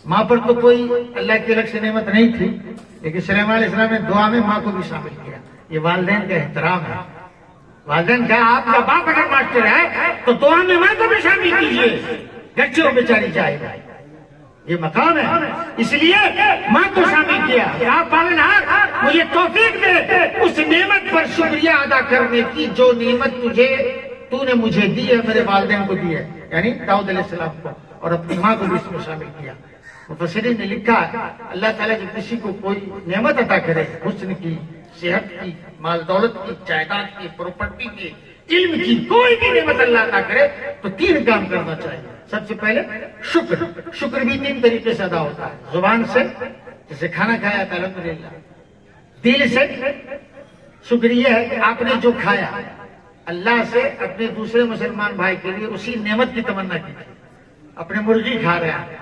ماں پر تو کوئی اللہ کی الگ سے نعمت نہیں تھی، لیکن سلیمان علیہ السلام نے دعا میں ماں کو بھی شامل کیا۔ یہ والدین کا احترام ہے۔ والدین کا آپ کا باپ اگر ماسٹر ہے تو دعا میں ماں کو بھی شامل کیجیے، گرچہ وہ بیچاری جائے گا، یہ مقام ہے۔ اس لیے ماں کو شامل کیا۔ آپ پالنہار مجھے توفیق دے اس نعمت پر شکریہ ادا کرنے کی جو نعمت تو نے مجھے دی ہے، میرے والدین کو دی ہے، یعنی داؤد علیہ السلام کو، اور اپنی ماں کو بھی اس میں شامل کیا۔ مفسرین نے لکھا اللہ تعالیٰ جب کسی کو کوئی نعمت عطا کرے، حسن کی، صحت کی، مال دولت کی، جائیداد کی، پراپرٹی کی، علم کی، کوئی بھی نعمت اللہ عطا کرے تو 3 کام کرنا چاہیے۔ سب سے پہلے شکر بھی 3 طریقے سے ادا ہوتا ہے۔ زبان سے، جیسے کھانا کھایا تو الحمدللہ۔ دل سے، شکر یہ ہے کہ آپ نے جو کھایا اللہ سے اپنے دوسرے مسلمان بھائی کے لیے اسی نعمت کی تمنا کی، اپنے مرغی کھا رہے ہیں